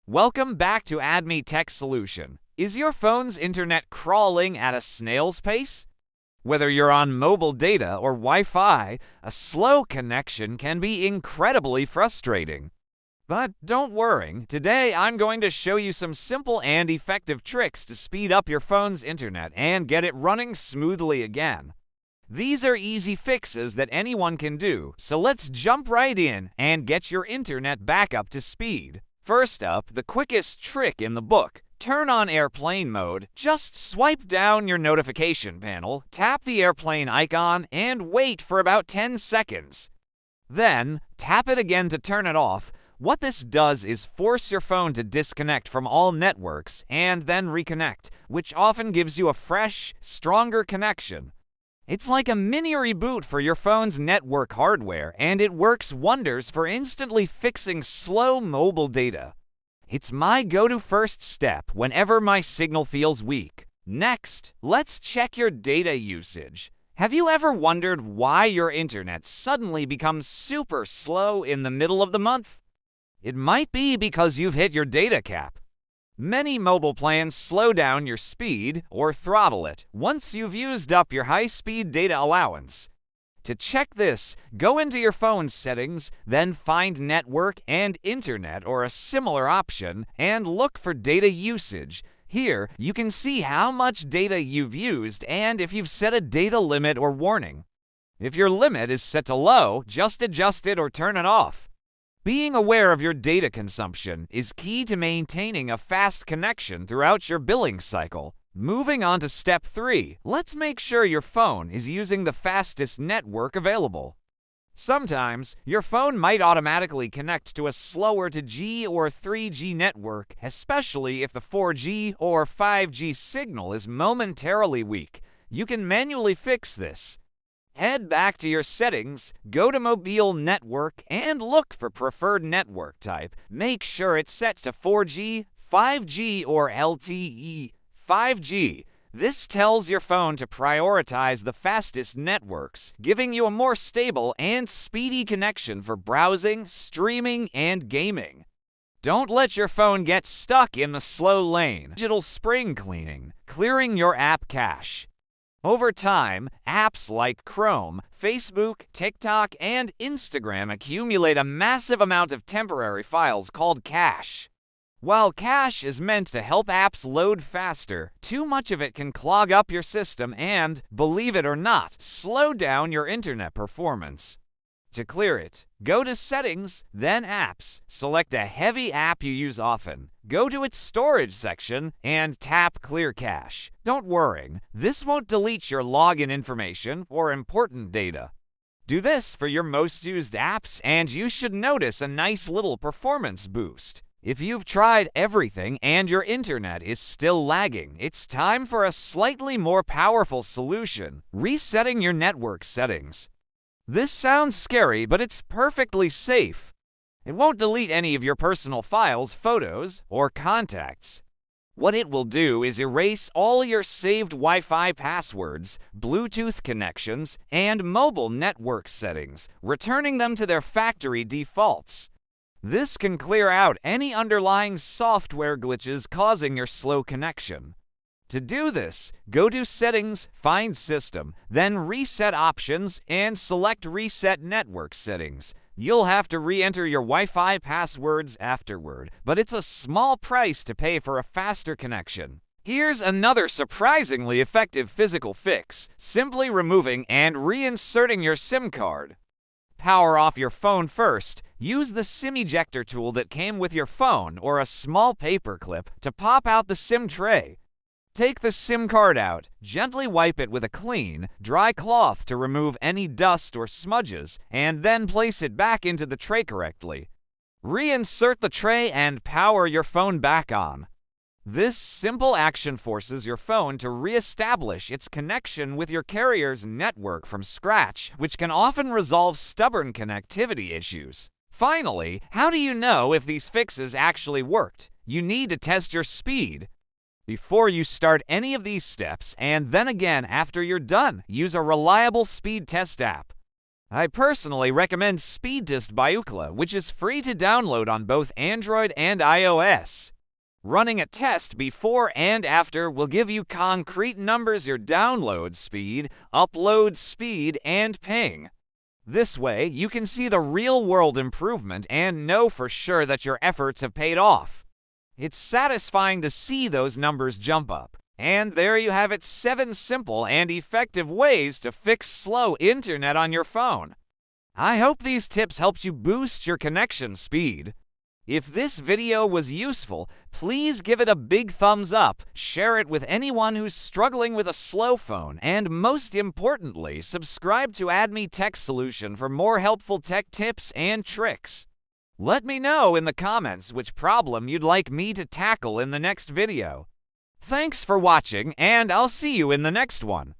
Welcome back to AdMe Tech Solution. Is your phone's internet crawling at a snail's pace? Whether you're on mobile data or Wi-Fi, a slow connection can be incredibly frustrating. But don't worry, today I'm going to show you some simple and effective tricks to speed up your phone's internet and get it running smoothly again. These are easy fixes that anyone can do, so let's jump right in and get your internet back up to speed. First up, the quickest trick in the book. Turn on airplane mode. Just swipe down your notification panel, tap the airplane icon, and wait for about 10 seconds. Then, tap it again to turn it off. What this does is force your phone to disconnect from all networks and then reconnect, which often gives you a fresh, stronger connection. It's like a mini reboot for your phone's network hardware, and it works wonders for instantly fixing slow mobile data. It's my go-to first step whenever my signal feels weak. Next, let's check your data usage. Have you ever wondered why your internet suddenly becomes super slow in the middle of the month? It might be because you've hit your data cap. Many mobile plans slow down your speed or throttle it once you've used up your high-speed data allowance. To check this, go into your phone's settings, then find Network and Internet or a similar option, and look for data usage. Here, you can see how much data you've used and if you've set a data limit or warning. If your limit is set to low, just adjust it or turn it off. Being aware of your data consumption is key to maintaining a fast connection throughout your billing cycle. Moving on to step 3, let's make sure your phone is using the fastest network available. Sometimes, your phone might automatically connect to a slower 2G or 3G network, especially if the 4G or 5G signal is momentarily weak. You can manually fix this. Head back to your settings, go to Mobile Network, and look for preferred network type. Make sure it's set to 4G, 5G, or LTE. 5G. This tells your phone to prioritize the fastest networks, giving you a more stable and speedy connection for browsing, streaming, and gaming. Don't let your phone get stuck in the slow lane. Digital spring cleaning, clearing your app cache. Over time, apps like Chrome, Facebook, TikTok, and Instagram accumulate a massive amount of temporary files called cache. While cache is meant to help apps load faster, too much of it can clog up your system and, believe it or not, slow down your internet performance. To clear it, go to Settings, then Apps. Select a heavy app you use often. Go to its storage section and tap Clear Cache. Don't worry, this won't delete your login information or important data. Do this for your most used apps and you should notice a nice little performance boost. If you've tried everything and your internet is still lagging, it's time for a slightly more powerful solution: resetting your network settings. This sounds scary, but it's perfectly safe. It won't delete any of your personal files, photos, or contacts. What it will do is erase all your saved Wi-Fi passwords, Bluetooth connections, and mobile network settings, returning them to their factory defaults. This can clear out any underlying software glitches causing your slow connection. To do this, go to Settings, find System, then Reset Options, and select Reset Network Settings. You'll have to re-enter your Wi-Fi passwords afterward, but it's a small price to pay for a faster connection. Here's another surprisingly effective physical fix: simply removing and reinserting your SIM card. Power off your phone first. Use the SIM ejector tool that came with your phone or a small paper clip to pop out the SIM tray. Take the SIM card out, gently wipe it with a clean, dry cloth to remove any dust or smudges, and then place it back into the tray correctly. Reinsert the tray and power your phone back on. This simple action forces your phone to reestablish its connection with your carrier's network from scratch, which can often resolve stubborn connectivity issues. Finally, how do you know if these fixes actually worked? You need to test your speed. Before you start any of these steps, and then again after you're done, use a reliable speed test app. I personally recommend Speedtest by Ookla, which is free to download on both Android and iOS. Running a test before and after will give you concrete numbers your download speed, upload speed, and ping. This way, you can see the real-world improvement and know for sure that your efforts have paid off. It's satisfying to see those numbers jump up. And there you have it, 7 simple and effective ways to fix slow internet on your phone. I hope these tips helped you boost your connection speed. If this video was useful, please give it a big thumbs up, share it with anyone who's struggling with a slow phone, and most importantly, subscribe to AdMe Tech Solution for more helpful tech tips and tricks. Let me know in the comments which problem you'd like me to tackle in the next video. Thanks for watching, and I'll see you in the next one.